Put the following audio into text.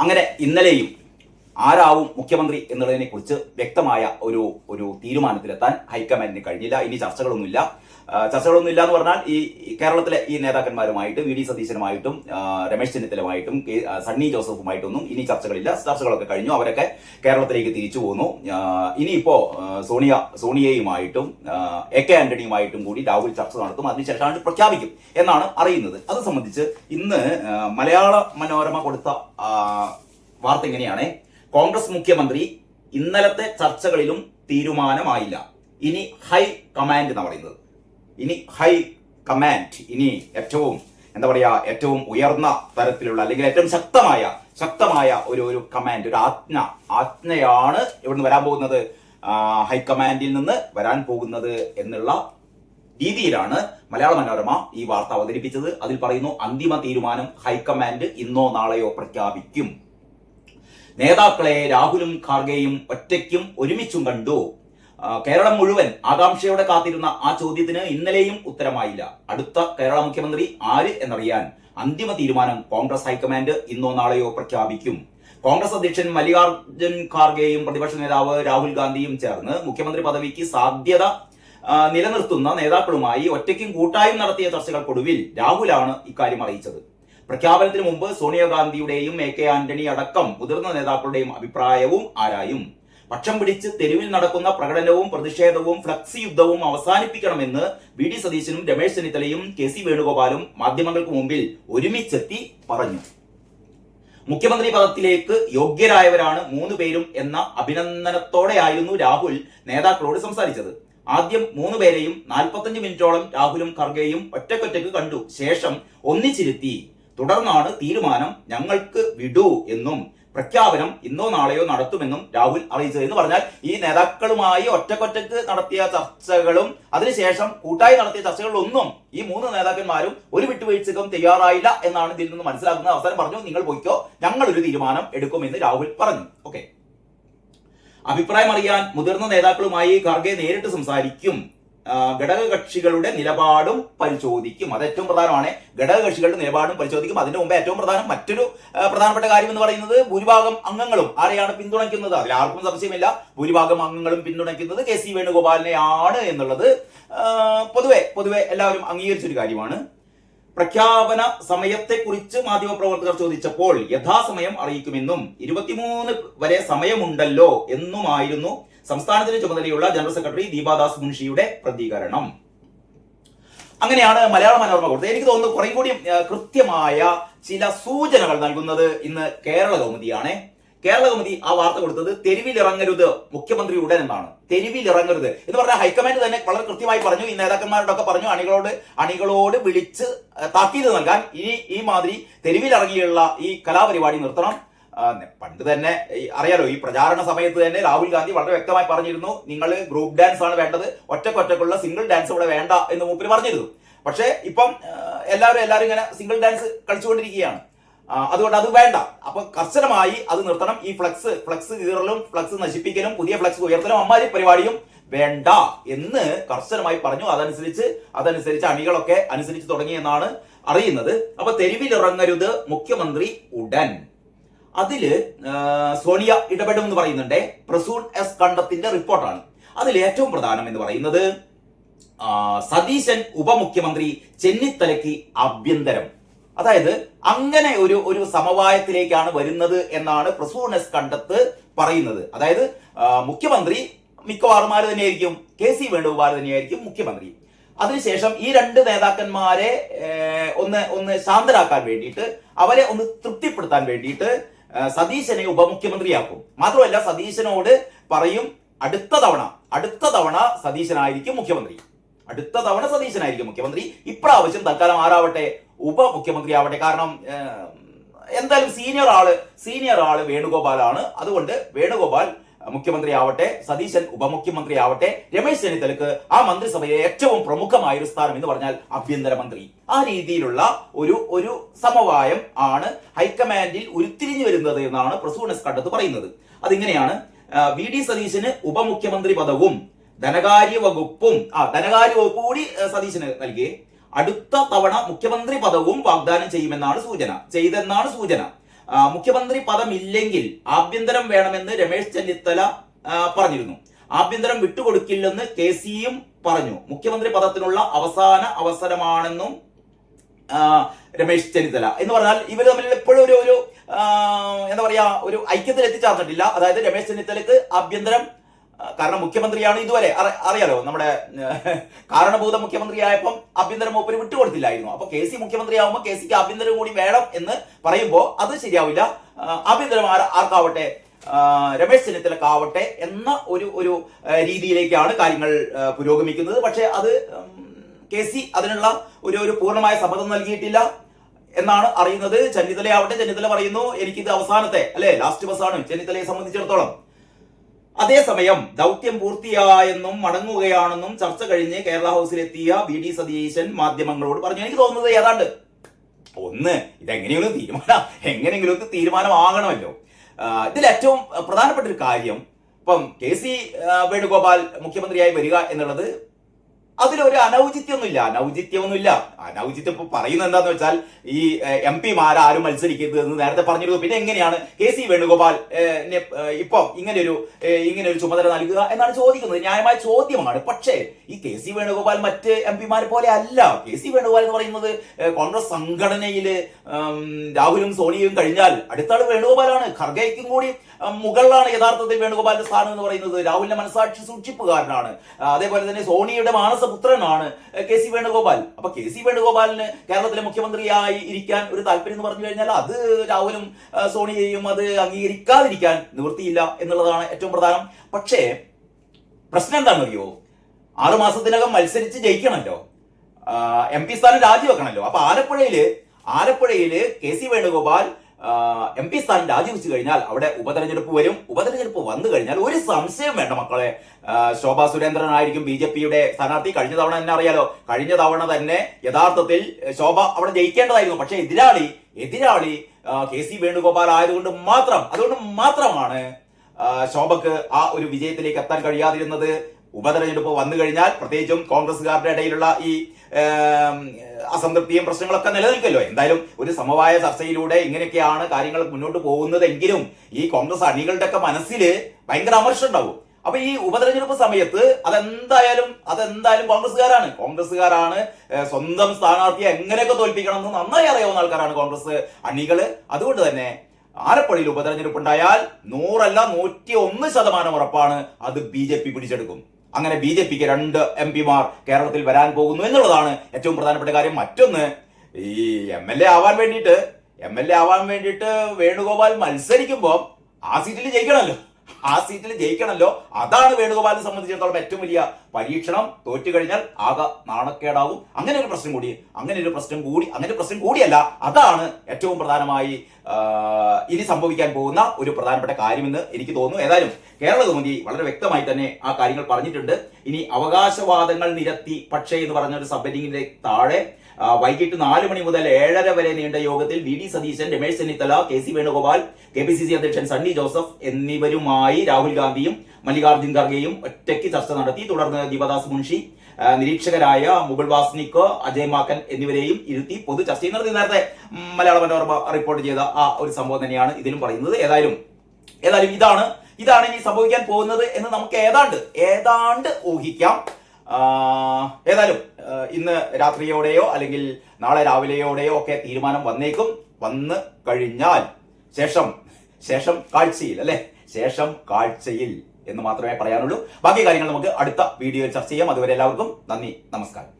അങ്ങനെ ഇന്നലെയും ആരാവും മുഖ്യമന്ത്രി എന്നുള്ളതിനെ കുറിച്ച് വ്യക്തമായ ഒരു തീരുമാനത്തിലെത്താൻ ഹൈക്കമാൻഡിന് കഴിഞ്ഞില്ല. ഇനി ചർച്ചകളൊന്നുമില്ല എന്ന് പറഞ്ഞാൽ ഈ കേരളത്തിലെ ഈ നേതാക്കന്മാരുമായിട്ട് വി ഡി സതീശനുമായിട്ടും രമേശ് ചെന്നിത്തലയുമായിട്ടും സണ്ണി ജോസഫുമായിട്ടൊന്നും ഇനി ചർച്ചകളില്ല. ചർച്ചകളൊക്കെ കഴിഞ്ഞു. അവരൊക്കെ കേരളത്തിലേക്ക് തിരിച്ചു പോന്നു. ഇനിയിപ്പോ സോണിയയുമായിട്ടും AK ആന്റണിയുമായിട്ടും കൂടി രാഹുൽ ചർച്ച നടത്തും. അതിനുശേഷമാണ് പ്രഖ്യാപിക്കും എന്നാണ് അറിയുന്നത്. അത് സംബന്ധിച്ച് ഇന്ന് മലയാള മനോരമ കൊടുത്ത വാർത്ത ഇങ്ങനെയാണ്: കോൺഗ്രസ് മുഖ്യമന്ത്രി ഇന്നലത്തെ ചർച്ചകളിലും തീരുമാനമായില്ല. ഇനി ഹൈ കമാൻഡ് എന്ന് പറയുന്നത്. ഇനി ഹൈ കമാൻഡ്, ഇനി ഏറ്റവും ഉയർന്ന തരത്തിലുള്ള അല്ലെങ്കിൽ ഏറ്റവും ശക്തമായ ഒരു കമാൻഡ്, ഒരു ആജ്ഞയാണ് ഇവിടുന്ന് വരാൻ പോകുന്നത്, ഹൈക്കമാൻഡിൽ നിന്ന് വരാൻ പോകുന്നത് എന്നുള്ള രീതിയിലാണ് മലയാള മനോരമ ഈ വാർത്ത അവതരിപ്പിച്ചത്. അതിൽ പറയുന്നു, അന്തിമ തീരുമാനം ഹൈക്കമാൻഡ് ഇന്നോ നാളെയോ പ്രഖ്യാപിക്കും. നേതാക്കളെ രാഹുലും ഖാർഗെയും ഒറ്റയ്ക്കും ഒരുമിച്ചും കണ്ടു. കേരളം മുഴുവൻ ആകാംക്ഷയോടെ കാത്തിരുന്ന ആ ചോദ്യത്തിന് ഇന്നലെയും ഉത്തരമായില്ല. അടുത്ത കേരള മുഖ്യമന്ത്രി ആര് എന്നറിയാൻ അന്തിമ തീരുമാനം കോൺഗ്രസ് ഹൈക്കമാൻഡ് ഇന്നോ നാളെയോ പ്രഖ്യാപിക്കും. കോൺഗ്രസ് അധ്യക്ഷൻ മല്ലികാർജുൻ ഖാർഗെയും പ്രതിപക്ഷ നേതാവ് രാഹുൽ ഗാന്ധിയും ചേർന്ന് മുഖ്യമന്ത്രി പദവിക്ക് സാധ്യത നിലനിർത്തുന്ന നേതാക്കളുമായി ഒറ്റയ്ക്കും കൂട്ടായും നടത്തിയ ചർച്ചകൾക്കൊടുവിൽ രാഹുലാണ് ഇക്കാര്യം അറിയിച്ചത്. പ്രഖ്യാപനത്തിന് മുമ്പ് സോണിയാഗാന്ധിയുടെയും AK ആന്റണി അടക്കം മുതിർന്ന നേതാക്കളുടെയും അഭിപ്രായവും ആരായും. പക്ഷം പിടിച്ച് തെരുവിൽ നടക്കുന്ന പ്രകടനവും പ്രതിഷേധവും ഫ്ലക്സി യുദ്ധവും അവസാനിപ്പിക്കണമെന്ന് വി ഡി സതീശനും രമേശ് ചെന്നിത്തലയും KC വേണുഗോപാലും മാധ്യമങ്ങൾക്ക് മുമ്പിൽ ഒരുമിച്ചെത്തി പറഞ്ഞു. മുഖ്യമന്ത്രി പദത്തിലേക്ക് യോഗ്യരായവരാണ് 3 പേരും എന്ന അഭിനന്ദനത്തോടെയായിരുന്നു രാഹുൽ നേതാക്കളോട് സംസാരിച്ചത്. ആദ്യം 3 പേരെയും 45 മിനിറ്റോളം രാഹുലും ഖർഗെയും ഒറ്റക്കൊറ്റക്ക് കണ്ടു. ശേഷം ഒന്നിച്ചിരുത്തി. തുടർന്നാണ് തീരുമാനം ഞങ്ങൾക്ക് വിടൂ എന്നും പ്രഖ്യാപനം ഇന്നോ നാളെയോ നടത്തുമെന്നും രാഹുൽ അറിയിച്ചത്. എന്ന് പറഞ്ഞാൽ ഈ നേതാക്കളുമായി ഒറ്റക്കൊറ്റക്ക് നടത്തിയ ചർച്ചകളും അതിനുശേഷം കൂട്ടായി നടത്തിയ ചർച്ചകളിലൊന്നും ഈ 3 നേതാക്കന്മാരും ഒരു വിട്ടുവീഴ്ചക്കും തയ്യാറായില്ല എന്നാണ് ഇതിൽ നിന്ന് മനസ്സിലാക്കുന്നത്. അവസാനം പറഞ്ഞു, നിങ്ങൾ പോയിക്കോ, ഞങ്ങളൊരു തീരുമാനം എടുക്കുമെന്ന് രാഹുൽ പറഞ്ഞു. ഓക്കെ, അഭിപ്രായം അറിയാൻ മുതിർന്ന നേതാക്കളുമായി ഖാർഗെ നേരിട്ട് സംസാരിക്കും. ഘടകകക്ഷികളുടെ നിലപാടും പരിശോധിക്കും. അത് ഏറ്റവും പ്രധാനമാണ്. ഘടകകക്ഷികളുടെ നിലപാടും പരിശോധിക്കും. അതിനു മുമ്പ് ഏറ്റവും മറ്റൊരു പ്രധാനപ്പെട്ട കാര്യം എന്ന് പറയുന്നത്, ഭൂരിഭാഗം അംഗങ്ങളും ആരെയാണ് പിന്തുണയ്ക്കുന്നത്? അതിൽ ആർക്കും സംശയമില്ല, ഭൂരിഭാഗം അംഗങ്ങളും പിന്തുണയ്ക്കുന്നത് KC വേണുഗോപാലിനെയാണ് എന്നുള്ളത് പൊതുവെ എല്ലാവരും അംഗീകരിച്ചൊരു കാര്യമാണ്. പ്രഖ്യാപന സമയത്തെക്കുറിച്ച് മാധ്യമപ്രവർത്തകർ ചോദിച്ചപ്പോൾ യഥാസമയം അറിയിക്കുമെന്നും 23 വരെ സമയമുണ്ടല്ലോ എന്നുമായിരുന്നു സംസ്ഥാനത്തിന് ചുമതലയുള്ള ജനറൽ സെക്രട്ടറി ദീപാദാസ് മുൻഷിയുടെ പ്രതികരണം. അങ്ങനെയാണ് മലയാള മനോരമ കൊടുത്തത്. എനിക്ക് തോന്നുന്നു കുറെ കൂടി കൃത്യമായ ചില സൂചനകൾ നൽകുന്നത് ഇന്ന് കേരള കൗമുദിയാണ്. കേരള കൗമുദി ആ വാർത്ത കൊടുത്തത് തെരുവിലിറങ്ങരുത് മുഖ്യമന്ത്രി ഉടൻ എന്നാണ്. തെരുവിലിറങ്ങരുത് എന്ന് പറഞ്ഞാൽ ഹൈക്കമാൻഡ് തന്നെ വളരെ കൃത്യമായി പറഞ്ഞു. ഈ നേതാക്കന്മാരോടൊക്കെ പറഞ്ഞു, അണികളോട് വിളിച്ച് താക്കീത് നൽകാൻ ഈ മാതിരി തെരുവിലിറങ്ങിയുള്ള ഈ കലാപരിപാടി നിർത്തണം. പണ്ട് തന്നെ അറിയാലോ, ഈ പ്രചാരണ സമയത്ത് തന്നെ രാഹുൽ ഗാന്ധി വളരെ വ്യക്തമായി പറഞ്ഞിരുന്നു, നിങ്ങൾ ഗ്രൂപ്പ് ഡാൻസ് ആണ് വേണ്ടത്, ഒറ്റക്കൊറ്റക്കുള്ള സിംഗിൾ ഡാൻസ് ഇവിടെ വേണ്ട എന്ന് മൂപ്പര് പറഞ്ഞിരുന്നു. പക്ഷേ ഇപ്പം എല്ലാവരും ഇങ്ങനെ സിംഗിൾ ഡാൻസ് കളിച്ചുകൊണ്ടിരിക്കുകയാണ്. അതുകൊണ്ട് അത് വേണ്ട. അപ്പൊ കർശനമായി അത് നിർത്തണം. ഈ ഫ്ലക്സ് കീറലും ഫ്ലക്സ് നശിപ്പിക്കലും പുതിയ ഫ്ലക്സ് ഉയർത്തലും അമ്മാരി പരിപാടിയും വേണ്ട എന്ന് കർശനമായി പറഞ്ഞു. അതനുസരിച്ച് അണികളൊക്കെ അനുസരിച്ച് തുടങ്ങി എന്നാണ് അറിയുന്നത്. അപ്പൊ തെരുവിലിറങ്ങരുത് മുഖ്യമന്ത്രി ഉടൻ. അതില് സോണിയ ഇടപെടും എന്ന് പറയുന്നുണ്ട്. പ്രസൂൺ S കണ്ടത്തിന്റെ റിപ്പോർട്ടാണ്. അതിൽ ഏറ്റവും പ്രധാനം എന്ന് പറയുന്നത്, സതീശൻ ഉപമുഖ്യമന്ത്രി, ചെന്നിത്തലയ്ക്ക് ആഭ്യന്തരം. അതായത് അങ്ങനെ ഒരു സമവായത്തിലേക്കാണ് വരുന്നത് എന്നാണ് പ്രസൂൺ S കണ്ടത്ത് പറയുന്നത്. അതായത് മുഖ്യമന്ത്രി മിക്കവാറും ആര് തന്നെയായിരിക്കും? KC വേണുഗോപാൽ തന്നെയായിരിക്കും മുഖ്യമന്ത്രി. അതിനുശേഷം ഈ 2 നേതാക്കന്മാരെ ഒന്ന് ശാന്തരാക്കാൻ വേണ്ടിയിട്ട്, അവരെ ഒന്ന് തൃപ്തിപ്പെടുത്താൻ വേണ്ടിയിട്ട് സതീശനെ ഉപമുഖ്യമന്ത്രിയാക്കും. മാത്രമല്ല സതീശനോട് പറയും, അടുത്ത തവണ സതീശനായിരിക്കും മുഖ്യമന്ത്രി. ഇപ്രാവശ്യം തൽക്കാലം ആരാവട്ടെ, ഉപമുഖ്യമന്ത്രി ആവട്ടെ. കാരണം എന്തായാലും സീനിയർ ആള് വേണുഗോപാലാണ്. അതുകൊണ്ട് വേണുഗോപാൽ മുഖ്യമന്ത്രി ആവട്ടെ, സതീശൻ ഉപമുഖ്യമന്ത്രി ആവട്ടെ. രമേശ് ചെന്നിത്തലക്ക് ആ മന്ത്രിസഭയിലെ ഏറ്റവും പ്രമുഖമായ ഒരു സ്ഥാനം എന്ന് പറഞ്ഞാൽ ആഭ്യന്തരമന്ത്രി. ആ രീതിയിലുള്ള ഒരു സമവായം ആണ് ഹൈക്കമാൻഡിൽ ഉരുത്തിരിഞ്ഞു വരുന്നത് എന്നാണ് പ്രസൂൺ S കണ്ടത്ത് പറയുന്നത്. അതിങ്ങനെയാണ്: വി ഡി സതീശന് ഉപമുഖ്യമന്ത്രി പദവും ധനകാര്യ വകുപ്പ് കൂടി സതീശന് നൽകി അടുത്ത തവണ മുഖ്യമന്ത്രി പദവും വാഗ്ദാനം ചെയ്തെന്നാണ് സൂചന. മുഖ്യമന്ത്രി പദം ഇല്ലെങ്കിൽ ആഭ്യന്തരം വേണമെന്ന് രമേശ് ചെന്നിത്തല പറഞ്ഞിരുന്നു. ആഭ്യന്തരം വിട്ടുകൊടുക്കില്ലെന്ന് KC-യും പറഞ്ഞു. മുഖ്യമന്ത്രി പദത്തിനുള്ള അവസാന അവസരമാണെന്നും രമേശ് ചെന്നിത്തല എന്ന് പറഞ്ഞാൽ ഇവർ തമ്മിൽ ഇപ്പോഴും ഒരു എന്താ പറയാ ഒരു ഐക്യത്തിൽ എത്തിച്ചേർന്നിട്ടില്ല. അതായത് രമേശ് ചെന്നിത്തലക്ക് ആഭ്യന്തരം, കാരണം മുഖ്യമന്ത്രിയാണ് ഇതുവരെ അറിയാലോ, നമ്മുടെ കാരണഭൂത മുഖ്യമന്ത്രിയായപ്പം ആഭ്യന്തരം മൂപ്പര് വിട്ടുകൊടുത്തില്ലായിരുന്നു. അപ്പൊ KC മുഖ്യമന്ത്രിയാവുമ്പോൾ KC-ക്ക് ആഭ്യന്തരം കൂടി വേണം എന്ന് പറയുമ്പോൾ അത് ശരിയാവില്ല. ആഭ്യന്തരം ആർക്കാവട്ടെ, രമേശ് ചെന്നിത്തലക്കാവട്ടെ എന്ന ഒരു രീതിയിലേക്കാണ് കാര്യങ്ങൾ പുരോഗമിക്കുന്നത്. പക്ഷെ അത് KC അതിനുള്ള ഒരു പൂർണ്ണമായ സമ്മതം നൽകിയിട്ടില്ല എന്നാണ് അറിയുന്നത്. ചെന്നിത്തല പറയുന്നു എനിക്കിത് അവസാനത്തെ ലാസ്റ്റ് ബസ്സാണ് ചെന്നിത്തലയെ സംബന്ധിച്ചിടത്തോളം. അതേസമയം ദൗത്യം പൂർത്തിയായെന്നും മടങ്ങുകയാണെന്നും ചർച്ച കഴിഞ്ഞ് കേരള ഹൗസിലെത്തിയ VD സതീശൻ മാധ്യമങ്ങളോട് പറഞ്ഞു. എനിക്ക് തോന്നുന്നത് ഏതാണ്ട് എങ്ങനെയെങ്കിലും ഒരു തീരുമാനമാകണമല്ലോ. ഇതിൽ ഏറ്റവും പ്രധാനപ്പെട്ട ഒരു കാര്യം, ഇപ്പം KC വേണുഗോപാൽ മുഖ്യമന്ത്രിയായി വരിക എന്നുള്ളത് അതിലൊരു അനൗചിത്യമൊന്നുമില്ല. അനൗചിത്യം ഇപ്പൊ പറയുന്നത് എന്താന്ന് വെച്ചാൽ ഈ MP-മാരും മത്സരിക്കരുത് എന്ന് നേരത്തെ പറഞ്ഞിരുന്നു. പിന്നെ എങ്ങനെയാണ് KC വേണുഗോപാൽ ഇപ്പം ഇങ്ങനെ ഒരു ചുമതല നൽകുക എന്നാണ് ചോദിക്കുന്നത്. ന്യായമായ ചോദ്യമാണ്. പക്ഷേ ഈ KC വേണുഗോപാൽ മറ്റ് MP-മാരെ പോലെ അല്ല. KC വേണുഗോപാൽ എന്ന് പറയുന്നത് കോൺഗ്രസ് സംഘടനയിൽ രാഹുലും സോണിയയും കഴിഞ്ഞാൽ അടുത്ത ആള് വേണുഗോപാലാണ്. ഖർഗയ്ക്കും കൂടി മുകളിലാണ് യഥാർത്ഥത്തിൽ വേണുഗോപാലിന്റെ സ്ഥാനം എന്ന് പറയുന്നത്. രാഹുലിന്റെ മനസാക്ഷി സൂക്ഷിപ്പുകാരനാണ്. അതേപോലെ തന്നെ സോണിയുടെ മാനസപുത്രനാണ് KC വേണുഗോപാൽ. അപ്പൊ KC വേണുഗോപാലിന് കേരളത്തിലെ മുഖ്യമന്ത്രിയായി ഇരിക്കാൻ ഒരു താല്പര്യം എന്ന് പറഞ്ഞു കഴിഞ്ഞാൽ അത് രാഹുലും സോണിയയും അത് അംഗീകരിക്കാതിരിക്കാൻ നിവൃത്തിയില്ല എന്നുള്ളതാണ് ഏറ്റവും പ്രധാനം. പക്ഷേ പ്രശ്നം എന്താണെന്നറിയോ, 6 മാസത്തിനകം മത്സരിച്ച് ജയിക്കണമല്ലോ, MP സ്ഥാനം രാജിവെക്കണമല്ലോ. അപ്പൊ ആലപ്പുഴയില് KC വേണുഗോപാൽ MP സ്ഥാനം രാജിവെച്ചു കഴിഞ്ഞാൽ അവിടെ ഉപതെരഞ്ഞെടുപ്പ് വരും. ഉപതെരഞ്ഞെടുപ്പ് വന്നു കഴിഞ്ഞാൽ ഒരു സംശയം വേണ്ട മക്കളെ, ശോഭാ സുരേന്ദ്രൻ ആയിരിക്കും BJP-യുടെ സ്ഥാനാർത്ഥി. കഴിഞ്ഞ തവണ തന്നെ അറിയാലോ, കഴിഞ്ഞ തവണ തന്നെ യഥാർത്ഥത്തിൽ ശോഭ അവിടെ ജയിക്കേണ്ടതായിരുന്നു. പക്ഷെ എതിരാളി KC വേണുഗോപാൽ ആയതുകൊണ്ട് മാത്രമാണ് ശോഭക്ക് ആ ഒരു വിജയത്തിലേക്ക് എത്താൻ കഴിയാതിരുന്നത്. ഉപതെരഞ്ഞെടുപ്പ് വന്നു കഴിഞ്ഞാൽ പ്രത്യേകിച്ചും കോൺഗ്രസുകാരുടെ ഇടയിലുള്ള ഈ അസംതൃപ്തിയും പ്രശ്നങ്ങളൊക്കെ നിലനിൽക്കല്ലോ. എന്തായാലും ഒരു സമവായ ചർച്ചയിലൂടെ ഇങ്ങനെയൊക്കെയാണ് കാര്യങ്ങൾ മുന്നോട്ട് പോകുന്നതെങ്കിലും ഈ കോൺഗ്രസ് അണികളുടെ ഒക്കെ മനസ്സിൽ ഭയങ്കര അമർഷം ഉണ്ടാവും. അപ്പൊ ഈ ഉപതെരഞ്ഞെടുപ്പ് സമയത്ത് അതെന്തായാലും കോൺഗ്രസ്സുകാരാണ് സ്വന്തം സ്ഥാനാർത്ഥിയെ എങ്ങനെയൊക്കെ തോൽപ്പിക്കണം എന്ന് നന്നായി അറിയാവുന്ന ആൾക്കാരാണ് കോൺഗ്രസ് അണികള്. അതുകൊണ്ട് തന്നെ ആലപ്പുഴയിൽ ഉപതെരഞ്ഞെടുപ്പ് ഉണ്ടായാൽ 100 അല്ല 101% ഉറപ്പാണ് അത് BJP പിടിച്ചെടുക്കും. അങ്ങനെ BJP-ക്ക് 2 MP-മാർ കേരളത്തിൽ വരാൻ പോകുന്നു എന്നുള്ളതാണ് ഏറ്റവും പ്രധാനപ്പെട്ട കാര്യം. മറ്റൊന്ന്, ഈ MLA ആവാൻ വേണ്ടിയിട്ട് വേണുഗോപാൽ മത്സരിക്കുമ്പോൾ ആ സീറ്റിൽ ജയിക്കണമല്ലോ. അതാണ് വേണുഗോപാലിനെ സംബന്ധിച്ചിടത്തോളം ഏറ്റവും വലിയ പരീക്ഷണം. തോറ്റു കഴിഞ്ഞാൽ ആകെ നാണക്കേടാവും. അങ്ങനെ ഒരു പ്രശ്നം കൂടിയല്ല, അതാണ് ഏറ്റവും പ്രധാനമായി ഇനി സംഭവിക്കാൻ പോകുന്ന ഒരു പ്രധാനപ്പെട്ട കാര്യമെന്ന് എനിക്ക് തോന്നുന്നു. ഏതായാലും കേരള കൗമുദി വളരെ വ്യക്തമായി തന്നെ ആ കാര്യങ്ങൾ പറഞ്ഞിട്ടുണ്ട്. ഇനി അവകാശവാദങ്ങൾ നിരത്തി പക്ഷേ എന്ന് പറഞ്ഞ ഒരു സബ്ഹെഡിങ്ങിന്റെ താഴെ വൈകിട്ട് 4 മണി മുതൽ 7:30 വരെ നീണ്ട യോഗത്തിൽ VD Satheesan, Ramesh Chennithala, KC Venugopal, KPCC അധ്യക്ഷൻ സണ്ണി ജോസഫ് എന്നിവരുമായി രാഹുൽ ഗാന്ധിയും മല്ലികാർജുൻ ഖർഗെയും ഒറ്റയ്ക്ക് ചർച്ച നടത്തി. തുടർന്ന് ദീപദാസ് മുൻഷി, നിരീക്ഷകരായ മുകുൾ വാസ്നിക്, അജയ് മാക്കൻ എന്നിവരെയും ഇരുത്തി പൊതു ചർച്ചയും നടത്തി. നേരത്തെ മലയാള മനോരമ റിപ്പോർട്ട് ചെയ്ത ആ ഒരു സംഭവം തന്നെയാണ് ഇതിലും പറയുന്നത്. ഏതായാലും ഇതാണ് ഇനി സംഭവിക്കാൻ പോകുന്നത് എന്ന് നമുക്ക് ഏതാണ്ട് ഊഹിക്കാം. ഏതായാലും ഇന്ന് രാത്രിയോടെയോ അല്ലെങ്കിൽ നാളെ രാവിലെയോടെയോ ഒക്കെ തീരുമാനം വന്നു കഴിഞ്ഞാൽ ശേഷം കാഴ്ചയിൽ എന്ന് മാത്രമേ പറയാനുള്ളൂ. ബാക്കി കാര്യങ്ങൾ നമുക്ക് അടുത്ത വീഡിയോയിൽ ചർച്ച ചെയ്യാം. അതുവരെ എല്ലാവർക്കും നന്ദി, നമസ്കാരം.